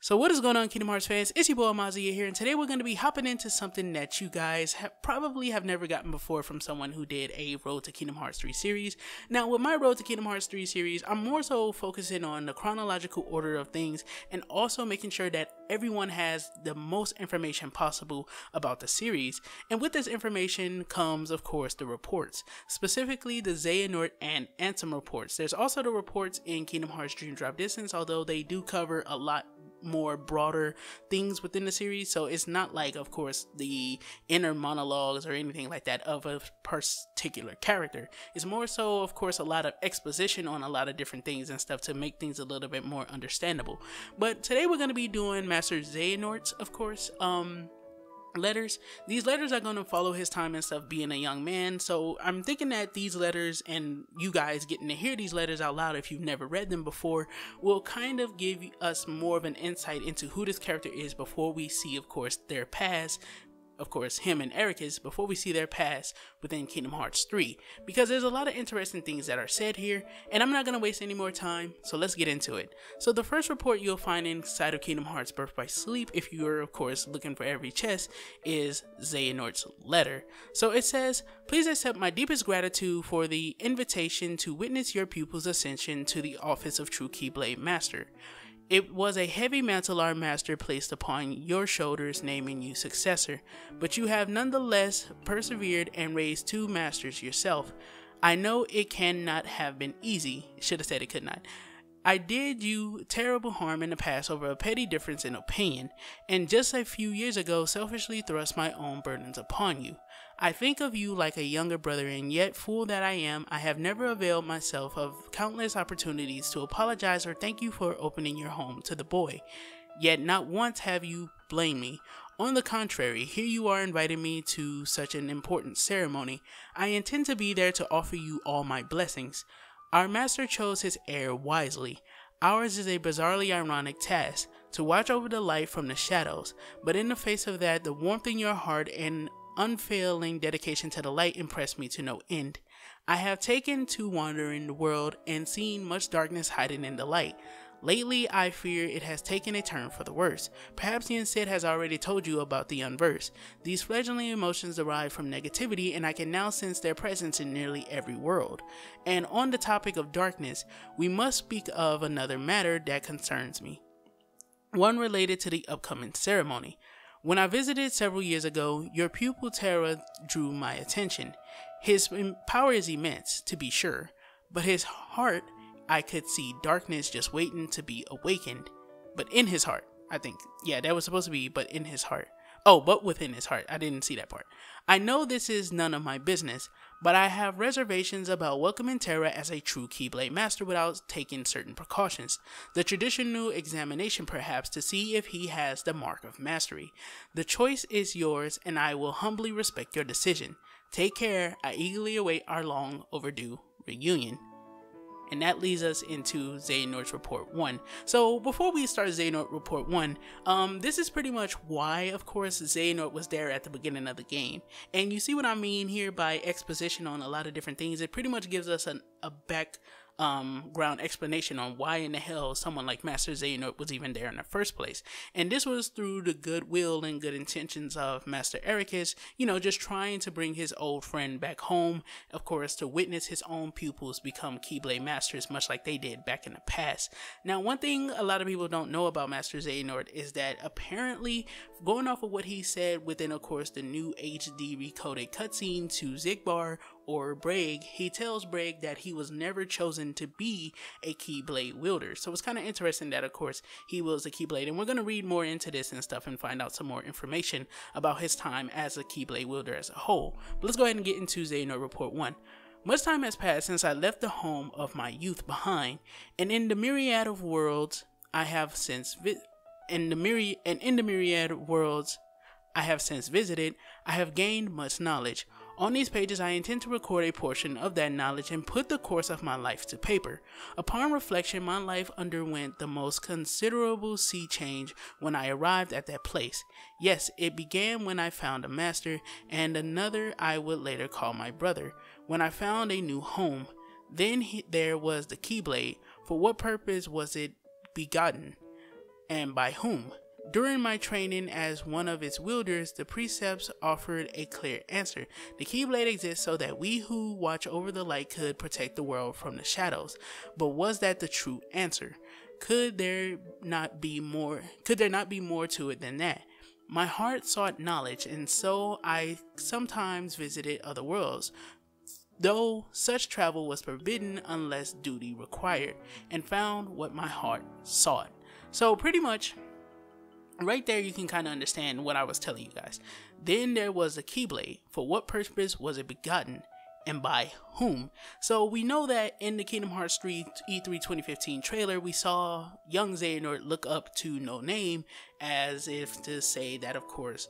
So what is going on, Kingdom Hearts fans? It's your boy Amaziah here, and today we're going to be hopping into something that you guys probably have never gotten before from someone who did a Road to Kingdom Hearts 3 series. Now, with my Road to Kingdom Hearts 3 series, I'm more so focusing on the chronological order of things and also making sure that everyone has the most information possible about the series. And with this information comes, of course, the reports, specifically the Xehanort and Ansem reports. There's also the reports in Kingdom Hearts Dream Drop Distance, although they do cover a lot more broader things within the series, so it's not like, of course, the inner monologues or anything like that of a particular character. It's more so, of course, a lot of exposition on a lot of different things and stuff to make things a little bit more understandable. But today we're going to be doing Master Xehanorts, of course, letters. These letters are going to follow his time and stuff being a young man, so I'm thinking that these letters and you guys getting to hear these letters out loud if you've never read them before will kind of give us more of an insight into who this character is before we see, of course, their past. Of course, him and Ericus, before we see their past within Kingdom Hearts 3, because there's a lot of interesting things that are said here, and I'm not going to waste any more time, so let's get into it. So the first report you'll find inside of Kingdom Hearts Birth by Sleep, if you're, of course, looking for every chest, is Xehanort's letter. So it says, "Please accept my deepest gratitude for the invitation to witness your pupil's ascension to the office of True Keyblade Master. It was a heavy mantle our master placed upon your shoulders, naming you successor, but you have nonetheless persevered and raised two masters yourself. I know it cannot have been easy. Should have said it could not. I did you terrible harm in the past over a petty difference in opinion, and just a few years ago selfishly thrust my own burdens upon you. I think of you like a younger brother, and yet, fool that I am, I have never availed myself of countless opportunities to apologize or thank you for opening your home to the boy. Yet not once have you blamed me. On the contrary, here you are inviting me to such an important ceremony. I intend to be there to offer you all my blessings. Our master chose his heir wisely. Ours is a bizarrely ironic task, to watch over the light from the shadows, but in the face of that, the warmth in your heart and unfailing dedication to the light impressed me to no end. I have taken to wandering the world and seen much darkness hiding in the light. Lately, I fear it has taken a turn for the worse. Perhaps the Sid has already told you about the unverse. These fledgling emotions derive from negativity, and I can now sense their presence in nearly every world. And on the topic of darkness, we must speak of another matter that concerns me, one related to the upcoming ceremony. When I visited several years ago, your pupil Terra drew my attention. His power is immense, to be sure, but his heart, I could see darkness just waiting to be awakened. But in his heart, I think. Yeah, that was supposed to be, but in his heart. Oh, but within his heart. I didn't see that part. I know this is none of my business, but I have reservations about welcoming Terra as a true Keyblade Master without taking certain precautions. The traditional examination, perhaps, to see if he has the mark of mastery. The choice is yours, and I will humbly respect your decision. Take care. I eagerly await our long overdue reunion." And that leads us into Xehanort's Report 1. So before we start Xehanort Report 1, this is pretty much why, of course, Xehanort was there at the beginning of the game. And you see what I mean here by exposition on a lot of different things. It pretty much gives us a background explanation on why in the hell someone like Master Xehanort was even there in the first place. And this was through the goodwill and good intentions of Master Ericus, you know, just trying to bring his old friend back home, of course, to witness his own pupils become Keyblade Masters, much like they did back in the past. Now, one thing a lot of people don't know about Master Xehanort is that apparently, going off of what he said within, of course, the new HD recoded cutscene to Xigbar or Braig, he tells Braig that he was never chosen to be a Keyblade wielder. So it's kind of interesting that, of course, he was a Keyblade, and we're going to read more into this and stuff and find out some more information about his time as a Keyblade wielder as a whole. But let's go ahead and get into Xehanort Report 1. Much time has passed since I left the home of my youth behind, and in the myriad of worlds I have since visited, I have gained much knowledge. On these pages, I intend to record a portion of that knowledge and put the course of my life to paper. Upon reflection, my life underwent the most considerable sea change when I arrived at that place. Yes, it began when I found a master, and another I would later call my brother, when I found a new home. Then there was the Keyblade. For what purpose was it begotten? and by whom? During my training as one of its wielders, the precepts offered a clear answer. The Keyblade exists so that we who watch over the light could protect the world from the shadows. But was that the true answer? Could there not be more to it than that? My heart sought knowledge, and so I sometimes visited other worlds, though such travel was forbidden unless duty required, and found what my heart sought. So pretty much, right there you can kind of understand what I was telling you guys. Then there was a Keyblade. For what purpose was it begotten? And by whom? So we know that in the Kingdom Hearts 3 E3 2015 trailer, we saw young Xehanort look up to No Name as if to say that, of course,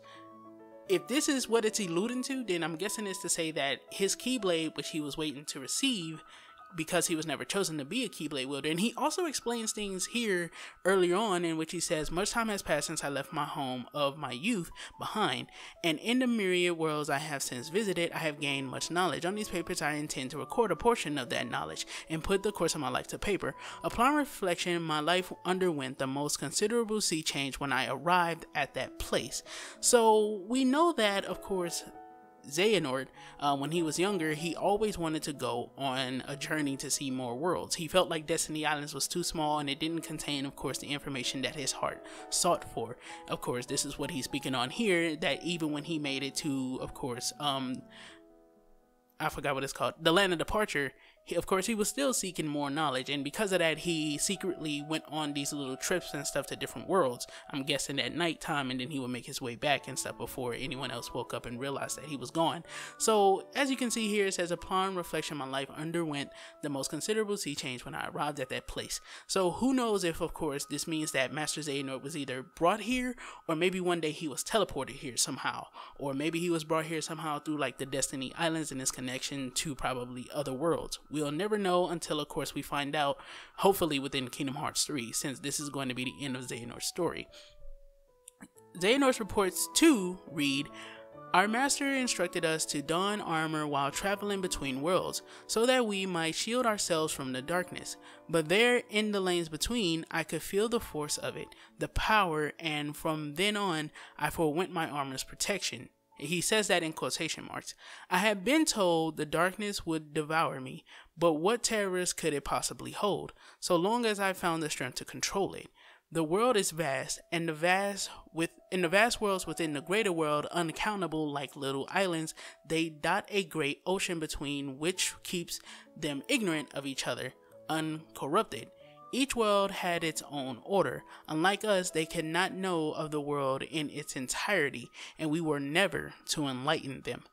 if this is what it's alluding to, then I'm guessing it's to say that his Keyblade, which he was waiting to receive, because he was never chosen to be a Keyblade wielder. And he also explains things here earlier on in which he says, much time has passed since I left my home of my youth behind, and in the myriad worlds I have since visited, I have gained much knowledge. On these papers I intend to record a portion of that knowledge and put the course of my life to paper. Upon reflection, my life underwent the most considerable sea change when I arrived at that place. So we know that, of course, Xehanort, when he was younger, he always wanted to go on a journey to see more worlds. He felt like Destiny Islands was too small and it didn't contain, of course, the information that his heart sought for. Of course, this is what he's speaking on here, that even when he made it to, of course, I forgot what it's called, the Land of Departure, of course, he was still seeking more knowledge, and because of that, he secretly went on these little trips and stuff to different worlds. I'm guessing at nighttime, and then he would make his way back and stuff before anyone else woke up and realized that he was gone. So, as you can see here, it says, upon reflection, my life underwent the most considerable sea change when I arrived at that place. So, who knows if, of course, this means that Master Xehanort was either brought here, or maybe one day he was teleported here somehow, or maybe he was brought here somehow through, like, the Destiny Islands and his connection to probably other worlds. We'll never know until, of course, we find out, hopefully within Kingdom Hearts 3, since this is going to be the end of Xehanort's story. Xehanort's reports too read, our master instructed us to don armor while traveling between worlds, so that we might shield ourselves from the darkness. But there, in the lanes between, I could feel the force of it, the power, and from then on, I forwent my armor's protection. He says that in quotation marks. I had been told the darkness would devour me, but what terrors could it possibly hold, so long as I found the strength to control it? The world is vast, and the vast worlds within the greater world, uncountable like little islands, they dot a great ocean between, which keeps them ignorant of each other, uncorrupted. Each world had its own order. Unlike us, they cannot know of the world in its entirety, and we were never to enlighten them.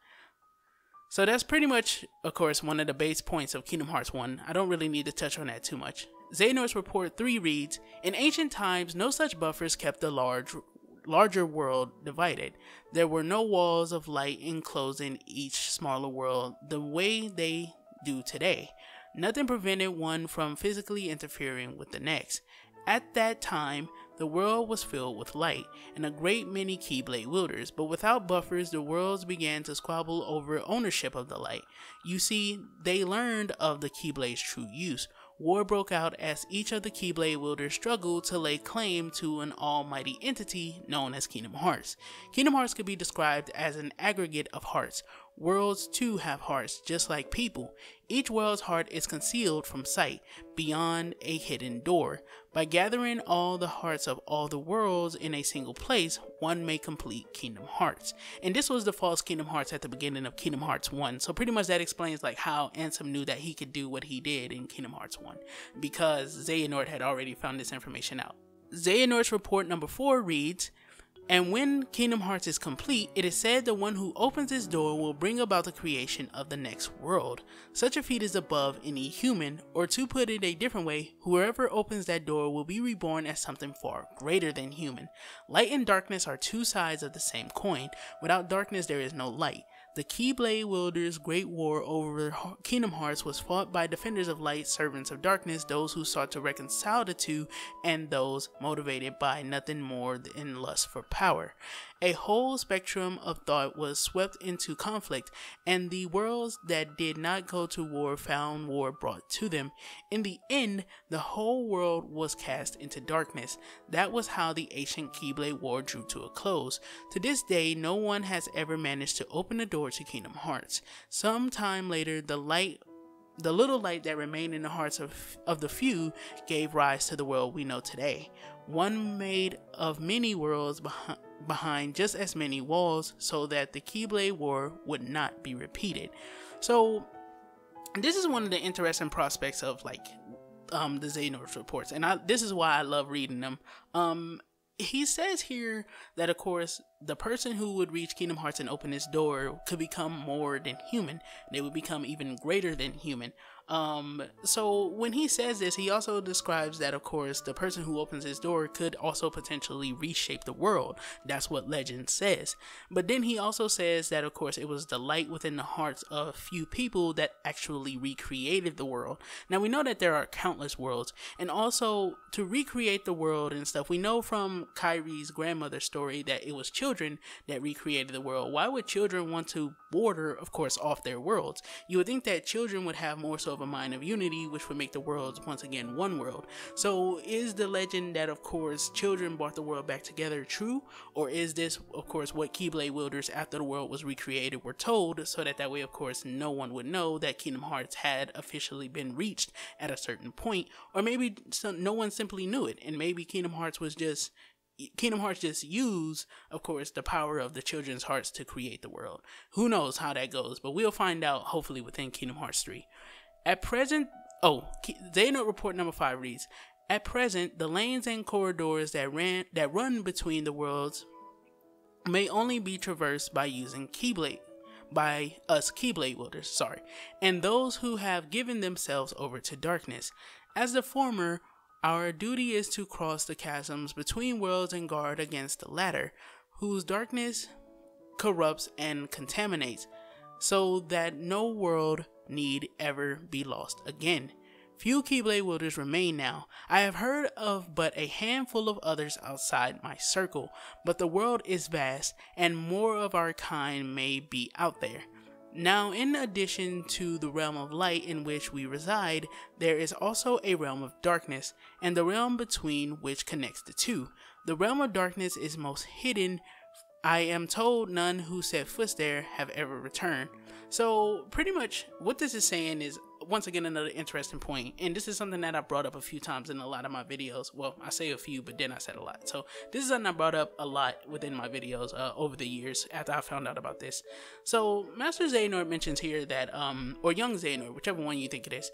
So that's pretty much, of course, one of the base points of Kingdom Hearts 1. I don't really need to touch on that too much. Xehanort's report 3 reads, in ancient times, no such buffers kept the larger world divided. There were no walls of light enclosing each smaller world the way they do today. Nothing prevented one from physically interfering with the next. At that time, the world was filled with light, and a great many Keyblade wielders, but without buffers, the worlds began to squabble over ownership of the light. You see, they learned of the Keyblade's true use. War broke out as each of the Keyblade wielders struggled to lay claim to an almighty entity known as Kingdom Hearts. Kingdom Hearts could be described as an aggregate of hearts. Worlds too have hearts, just like people. Each world's heart is concealed from sight, beyond a hidden door. By gathering all the hearts of all the worlds in a single place, one may complete Kingdom Hearts. And this was the false Kingdom Hearts at the beginning of Kingdom Hearts 1. So pretty much that explains like how Ansem knew that he could do what he did in Kingdom Hearts 1, because Xehanort had already found this information out. Xehanort's report number 4 reads, and when Kingdom Hearts is complete, it is said the one who opens this door will bring about the creation of the next world. Such a feat is above any human, or to put it a different way, whoever opens that door will be reborn as something far greater than human. Light and darkness are two sides of the same coin. Without darkness there is no light. The Keyblade wielders' great war over Kingdom Hearts was fought by defenders of light, servants of darkness, those who sought to reconcile the two, and those motivated by nothing more than lust for power. A whole spectrum of thought was swept into conflict, and the worlds that did not go to war found war brought to them. In the end, the whole world was cast into darkness. That was how the ancient Keyblade War drew to a close. To this day, no one has ever managed to open the door to Kingdom Hearts. Some time later, the little light that remained in the hearts of the few gave rise to the world we know today. One made of many worlds behind just as many walls, so that the Keyblade War would not be repeated. So this is one of the interesting prospects of like the Xehanorts reports, and this is why I love reading them. He says here that, of course, the person who would reach Kingdom Hearts and open this door could become more than human. They would become even greater than human. So when he says this, he also describes that, of course, the person who opens this door could also potentially reshape the world. That's what legend says. But then he also says that, of course, it was the light within the hearts of few people that actually recreated the world. Now, we know that there are countless worlds, and also to recreate the world and stuff, we know from Kyrie's grandmother's story that it was children that recreated the world. Why would children want to border, of course, off their worlds? You would think that children would have more so of a mind of unity, which would make the worlds once again one world. So is the legend that, of course, children brought the world back together true? Or is this, of course, what Keyblade wielders after the world was recreated were told, so that way, of course, no one would know that Kingdom Hearts had officially been reached at a certain point? Or maybe no one simply knew it, and maybe Kingdom Hearts just used, of course, the power of the children's hearts to create the world. Who knows how that goes, but we'll find out hopefully within Kingdom Hearts 3. At present, Xehanort report number 5 reads, at present, the lanes and corridors that run between the worlds may only be traversed by using Keyblade wielders, and those who have given themselves over to darkness. As the former, our duty is to cross the chasms between worlds and guard against the latter, whose darkness corrupts and contaminates, so that no world need ever be lost again. Few Keyblade wielders remain now. I have heard of but a handful of others outside my circle, but the world is vast, and more of our kind may be out there. Now, in addition to the realm of light in which we reside, there is also a realm of darkness, and the realm between which connects the two. The realm of darkness is most hidden. I am told none who set foot there have ever returned. So, pretty much, what this is saying is, once again, another interesting point, and this is something that I brought up a few times in a lot of my videos. Well, I say a few, but then I said a lot. So this is something I brought up a lot within my videos over the years after I found out about this. So Master Xehanort mentions here that, or Young Xehanort, whichever one you think it is,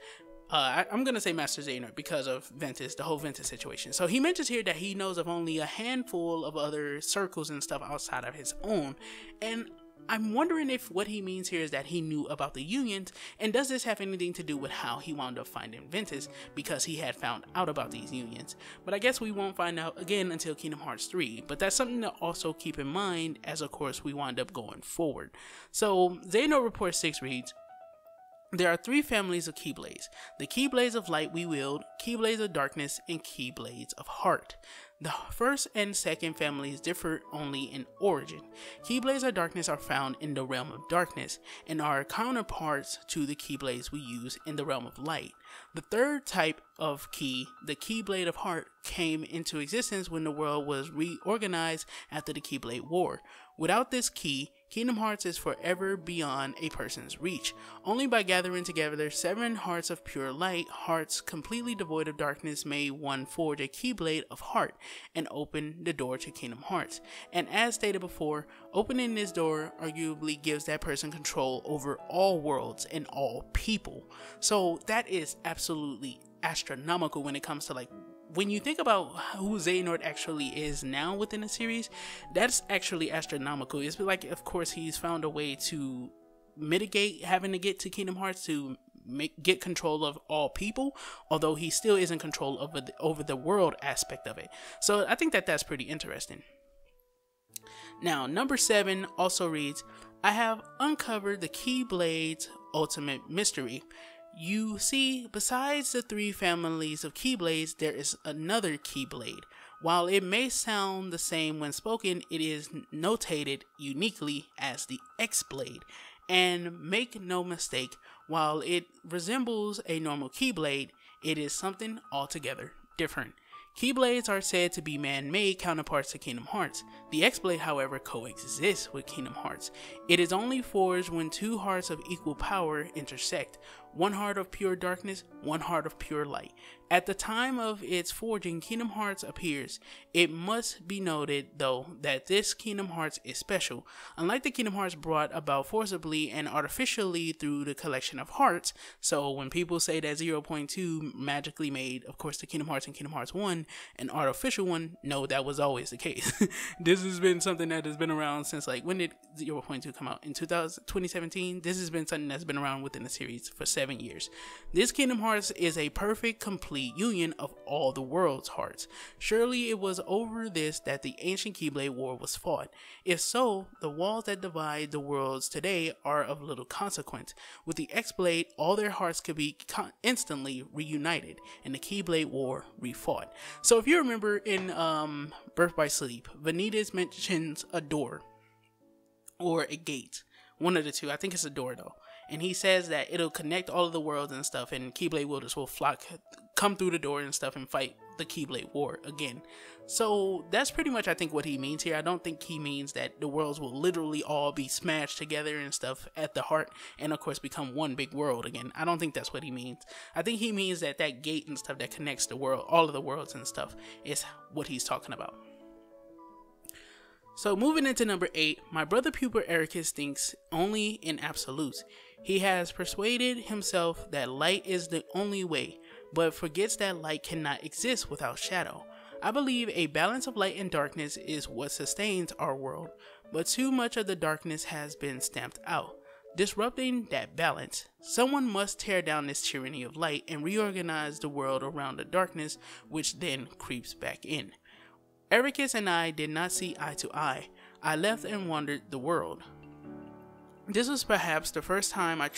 I'm going to say Master Xehanort because of Ventus, the whole Ventus situation. So he mentions here that he knows of only a handful of other circles and stuff outside of his own, and I'm wondering if what he means here is that he knew about the unions, and does this have anything to do with how he wound up finding Ventus, because he had found out about these unions? But I guess we won't find out again until Kingdom Hearts 3, but that's something to also keep in mind as, of course, we wind up going forward. So Xehanort Report 6 reads, there are 3 families of Keyblades. The Keyblades of Light we wield, Keyblades of Darkness, and Keyblades of Heart. The first and second families differ only in origin. Keyblades of Darkness are found in the realm of darkness, and are counterparts to the Keyblades we use in the realm of light. The third type of key, the Keyblade of Heart, came into existence when the world was reorganized after the Keyblade War. Without this key, Kingdom Hearts is forever beyond a person's reach. Only by gathering together 7 hearts of pure light, hearts completely devoid of darkness, may one forge a Keyblade of Heart and open the door to Kingdom Hearts. And as stated before, opening this door arguably gives that person control over all worlds and all people. So that is absolutely astronomical when it comes to, like, when you think about who Xehanort actually is now within the series, that's actually astronomical. It's like, of course, he's found a way to mitigate having to get to Kingdom Hearts to get control of all people, although he still is in control over the world aspect of it. So I think that that's pretty interesting. Now, number 7 also reads, I have uncovered the Keyblade's ultimate mystery. You see, besides the 3 families of Keyblades, there is another Keyblade. While it may sound the same when spoken, it is notated uniquely as the X-blade. And make no mistake, while it resembles a normal keyblade, it is something altogether different. Keyblades are said to be man-made counterparts to Kingdom Hearts. The X-Blade, however, coexists with Kingdom Hearts. It is only forged when two hearts of equal power intersect. One heart of pure darkness, one heart of pure light. At the time of its forging, Kingdom Hearts appears. It must be noted, though, that this Kingdom Hearts is special. Unlike the Kingdom Hearts brought about forcibly and artificially through the collection of hearts, so when people say that 0.2 magically made, of course, the Kingdom Hearts and Kingdom Hearts 1, an artificial one, no, that was always the case. This has been something that has been around since, like, when did 0.2 come out? In 2017? This has been something that's been around within the series for 7 years. This Kingdom Hearts is a perfect, complete union of all the world's hearts. Surely it was over this that the ancient Keyblade War was fought. If so, the walls that divide the worlds today are of little consequence. With the X-Blade, all their hearts could be instantly reunited, and the Keyblade War refought. So if you remember in Birth by Sleep, Vanitas mentions a door or a gate. One of the two. I think it's a door though. And he says that it'll connect all of the worlds and stuff, and Keyblade wielders will come through the door and stuff and fight the Keyblade War again. So that's pretty much, I think, what he means here. I don't think he means that the worlds will literally all be smashed together and stuff at the heart and, of course, become one big world again. I don't think that's what he means. I think he means that that gate and stuff that connects the world, all of the worlds and stuff, is what he's talking about. So moving into number 8, my brother pupil Ericus thinks only in absolutes. He has persuaded himself that light is the only way, but forgets that light cannot exist without shadow. I believe a balance of light and darkness is what sustains our world, but too much of the darkness has been stamped out. Disrupting that balance, someone must tear down this tyranny of light and reorganize the world around the darkness, which then creeps back in. Ericus and I did not see eye to eye. I left and wandered the world. This was perhaps the first time I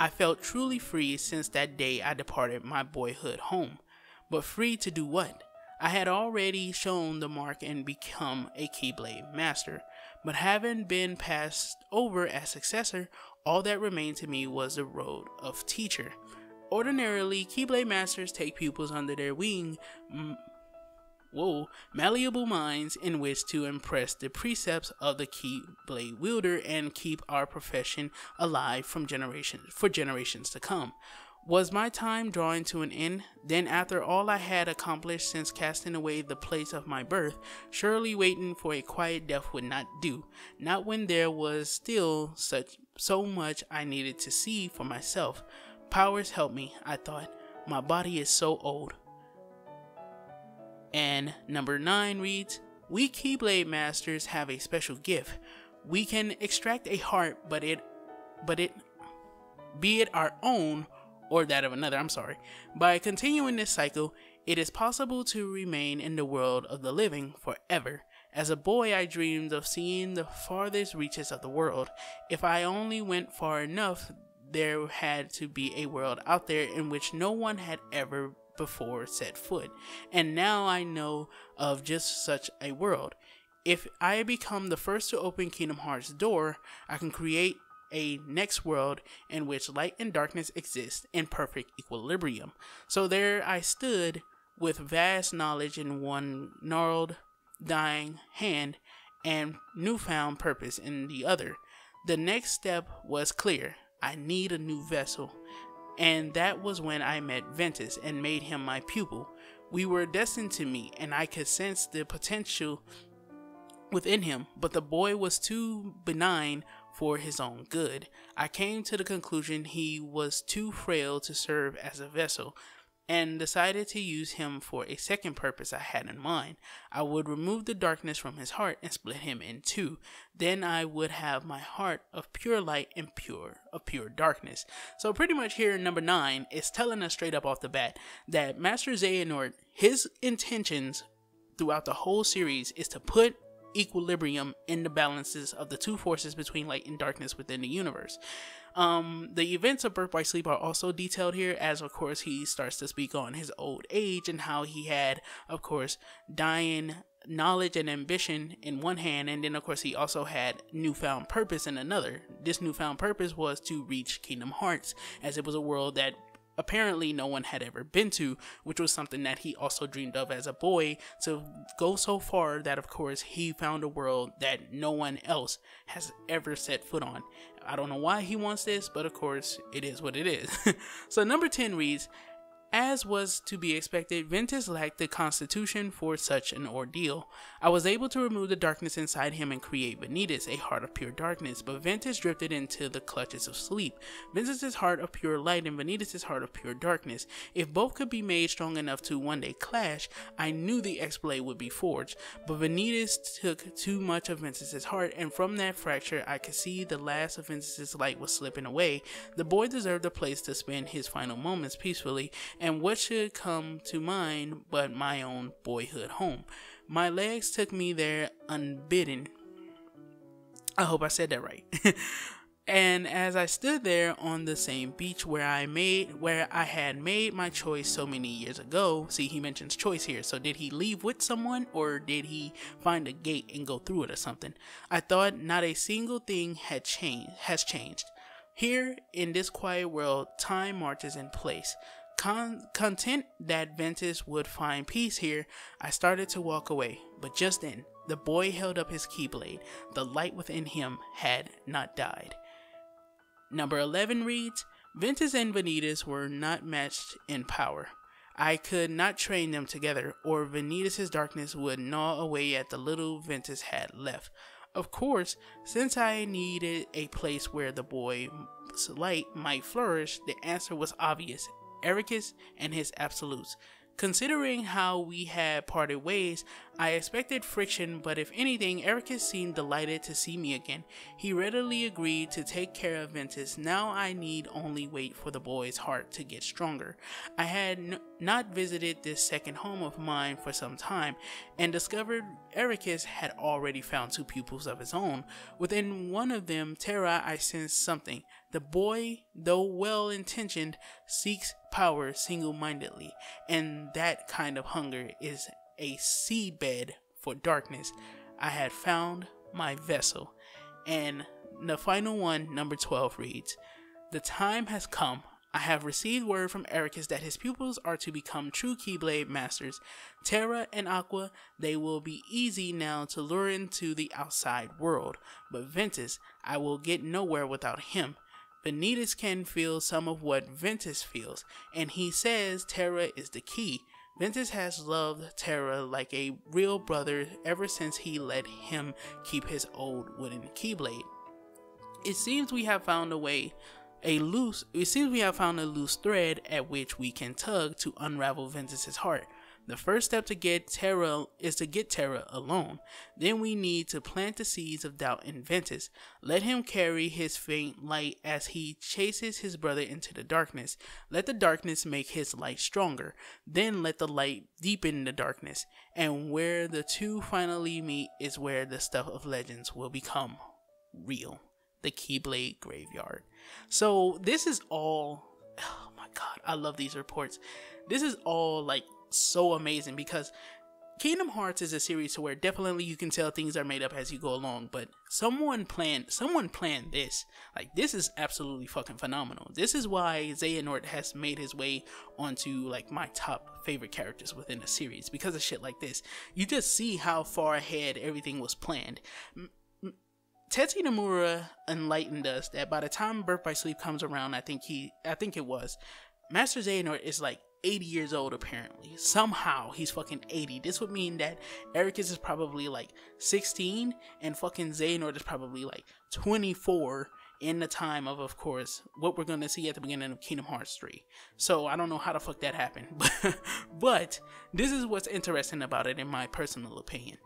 felt truly free since that day I departed my boyhood home. But free to do what? I had already shown the mark and become a Keyblade master, but having been passed over as successor, all that remained to me was the road of teacher. Ordinarily, Keyblade masters take pupils under their wing, malleable minds in which to impress the precepts of the Keyblade wielder and keep our profession alive for generations to come. Was my time drawing to an end? Then, after all I had accomplished since casting away the place of my birth, surely waiting for a quiet death would not do, not when there was still so much I needed to see for myself. Powers help me, I thought. My body is so old. And number 9 reads, we Keyblade masters have a special gift. We can extract a heart, be it our own or that of another, By continuing this cycle, it is possible to remain in the world of the living forever. As a boy, I dreamed of seeing the farthest reaches of the world. If I only went far enough, there had to be a world out there in which no one had ever before set foot, and now I know of just such a world. If I become the first to open Kingdom Hearts' door, I can create a next world in which light and darkness exist in perfect equilibrium. So there I stood with vast knowledge in one gnarled, dying hand and newfound purpose in the other. The next step was clear. I need a new vessel. And that was when I met Ventus and made him my pupil. We were destined to meet, and I could sense the potential within him, but the boy was too benign for his own good. I came to the conclusion he was too frail to serve as a vessel, and decided to use him for a second purpose I had in mind. I would remove the darkness from his heart and split him in two. Then I would have my heart of pure light and of pure darkness. So pretty much here in number 9 is telling us straight up off the bat that Master Xehanort, his intentions throughout the whole series is to put equilibrium in the balances of the two forces between light and darkness within the universe. The events of Birth by Sleep are also detailed here, as of course he starts to speak on his old age and how he had, of course, dying knowledge and ambition in one hand, and then of course he also had newfound purpose in another. This newfound purpose was to reach Kingdom Hearts, as it was a world that apparently no one had ever been to, which was something that he also dreamed of as a boy, to go so far that of course he found a world that no one else has ever set foot on. I don't know why he wants this, but of course it is what it is. So number 10 reads, as was to be expected, Ventus lacked the constitution for such an ordeal. I was able to remove the darkness inside him and create Vanitas, a heart of pure darkness, but Ventus drifted into the clutches of sleep. Ventus' heart of pure light and Vanitas' heart of pure darkness. If both could be made strong enough to one day clash, I knew the X-Blade would be forged, but Vanitas took too much of Ventus' heart, and from that fracture I could see the last of Ventus' light was slipping away. The boy deserved a place to spend his final moments peacefully, and what should come to mind but my own boyhood home? My legs took me there unbidden. I hope I said that right. And as I stood there on the same beach where I had made my choice so many years ago, see, he mentions choice here, so did he leave with someone, or did he find a gate and go through it or something? I thought not a single thing has changed. Here, in this quiet world, time marches in place. Content that Ventus would find peace here, I started to walk away, but just then, the boy held up his keyblade. The light within him had not died. Number 11 reads, Ventus and Vanitas were not matched in power. I could not train them together, or Vanitas' darkness would gnaw away at the little Ventus had left. Of course, since I needed a place where the boy's light might flourish, the answer was obvious. Ericus and his absolutes. Considering how we had parted ways, I expected friction, but if anything, Ericus seemed delighted to see me again. He readily agreed to take care of Ventus. Now I need only wait for the boy's heart to get stronger. I had not visited this second home of mine for some time, and discovered Ericus had already found two pupils of his own. Within one of them, Terra, I sensed something. The boy, though well-intentioned, seeks power single-mindedly, and that kind of hunger is a seedbed for darkness. I had found my vessel. And the final one, number 12, reads, the time has come. I have received word from Ericus that his pupils are to become true Keyblade masters. Terra and Aqua, they will be easy now to lure into the outside world. But Ventus, I will get nowhere without him. Vanitas can feel some of what Ventus feels, and he says Terra is the key. Ventus has loved Terra like a real brother ever since he let him keep his old wooden Keyblade. It seems we have found a loose thread at which we can tug to unravel Ventus's heart. The first step to get Terra is to get Terra alone. Then we need to plant the seeds of doubt in Ventus. Let him carry his faint light as he chases his brother into the darkness. Let the darkness make his light stronger. Then let the light deepen the darkness. And where the two finally meet is where the stuff of legends will become real. The Keyblade Graveyard. So this is all, oh my god, I love these reports. This is all like so amazing, because Kingdom Hearts is a series to where definitely you can tell things are made up as you go along, but someone planned this. Like, this is absolutely fucking phenomenal. This is why Xehanort has made his way onto like my top favorite characters within the series, because of shit like this. You just see how far ahead everything was planned. Tetsuya Nomura enlightened us that by the time Birth by Sleep comes around, I think it was, Master Xehanort is like 80 years old apparently. Somehow he's fucking 80. This would mean that Ericus is probably like 16 and fucking Xehanort is probably like 24 in the time of course, what we're gonna see at the beginning of Kingdom Hearts 3. So I don't know how the fuck that happened, but this is what's interesting about it in my personal opinion.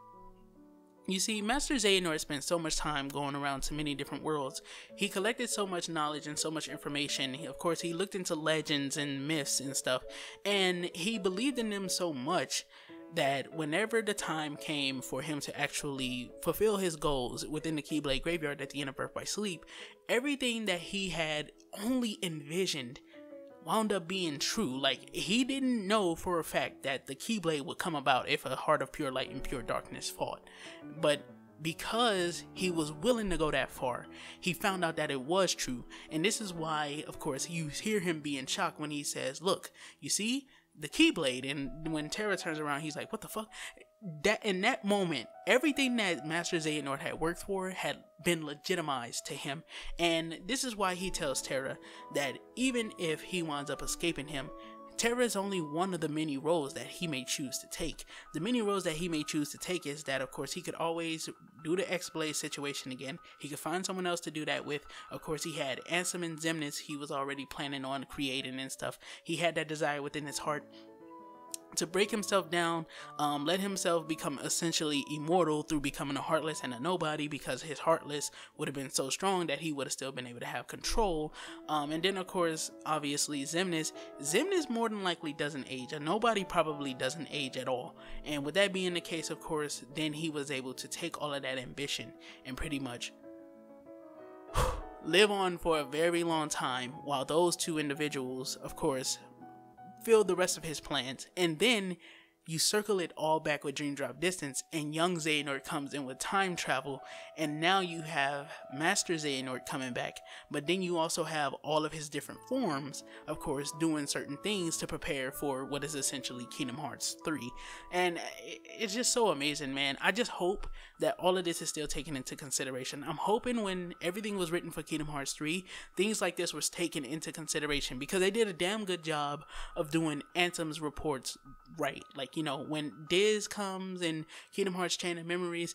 You see, Master Xehanort spent so much time going around to many different worlds. He collected so much knowledge and so much information. Of course, he looked into legends and myths and stuff, and he believed in them so much that whenever the time came for him to actually fulfill his goals within the Keyblade graveyard at the end of Birth by Sleep, everything that he had only envisioned wound up being true. Like, he didn't know for a fact that the Keyblade would come about if a Heart of Pure Light and Pure Darkness fought, but because he was willing to go that far, he found out that it was true. And this is why, of course, you hear him be in shock when he says, look, you see the Keyblade, and when Terra turns around, he's like, what the fuck? That in that moment, everything that Master Xehanort had worked for had been legitimized to him. And this is why he tells Terra that even if he winds up escaping him, Terra is only one of the many roles that he may choose to take. The many roles that he may choose to take is that, of course, he could always do the X-Blade situation again. He could find someone else to do that with. Of course, he had Ansem and Xemnas he was already planning on creating and stuff. He had that desire within his heart to break himself down, let himself become essentially immortal through becoming a Heartless and a nobody, because his Heartless would have been so strong that he would have still been able to have control. And then, of course, obviously, Xemnas more than likely doesn't age. A nobody probably doesn't age at all. And with that being the case, of course, then he was able to take all of that ambition and pretty much live on for a very long time while those two individuals, of course, fulfilled the rest of his plans. And then you circle it all back with Dream Drop Distance, and young Xehanort comes in with time travel, and now you have Master Xehanort coming back, but then you also have all of his different forms, of course, doing certain things to prepare for what is essentially Kingdom Hearts 3. And it's just so amazing, man. I just hope that all of this is still taken into consideration. I'm hoping when everything was written for Kingdom Hearts 3, things like this was taken into consideration, because they did a damn good job of doing Anthem's reports right. Like, you know, when Diz comes in Kingdom Hearts Chain of Memories,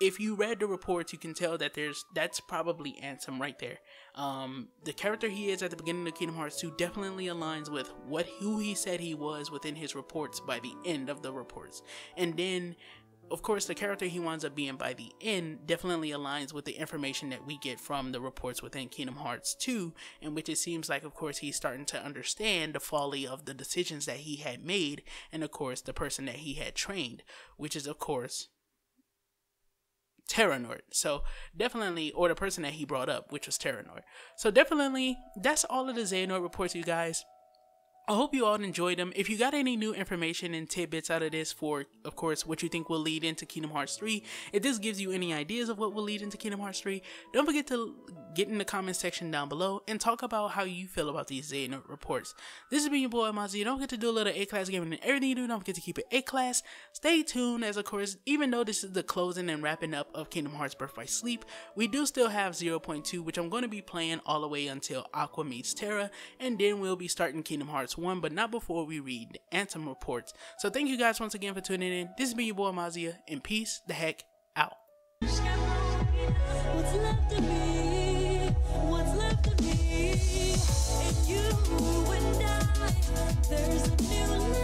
if you read the reports, you can tell that that's probably Ansem right there. The character he is at the beginning of Kingdom Hearts 2 definitely aligns with who he said he was within his reports by the end of the reports. And then, of course, the character he winds up being by the end definitely aligns with the information that we get from the reports within Kingdom Hearts 2, in which it seems like, of course, he's starting to understand the folly of the decisions that he had made, and, of course, the person that he had trained, which is, of course, Xehanort. So definitely, or the person that he brought up, which was Xehanort. So definitely, that's all of the Xehanort reports, you guys. I hope you all enjoyed them. If you got any new information and tidbits out of this for, of course, what you think will lead into Kingdom Hearts 3, if this gives you any ideas of what will lead into Kingdom Hearts 3, don't forget to get in the comment section down below and talk about how you feel about these Xehanort reports. This has been your boy Amaziah. Don't forget to do a little A-class gaming and everything you do. Don't forget to keep it A-class. Stay tuned, as of course, even though this is the closing and wrapping up of Kingdom Hearts Birth by Sleep, we do still have 0.2, which I'm going to be playing all the way until Aqua meets Terra, and then we'll be starting Kingdom Hearts 1, but not before we read the Anthem reports. So thank you guys once again for tuning in. This has been your boy Amaziah, and peace the heck out. What's left of me? What's left of me? And you and I, there's a new life.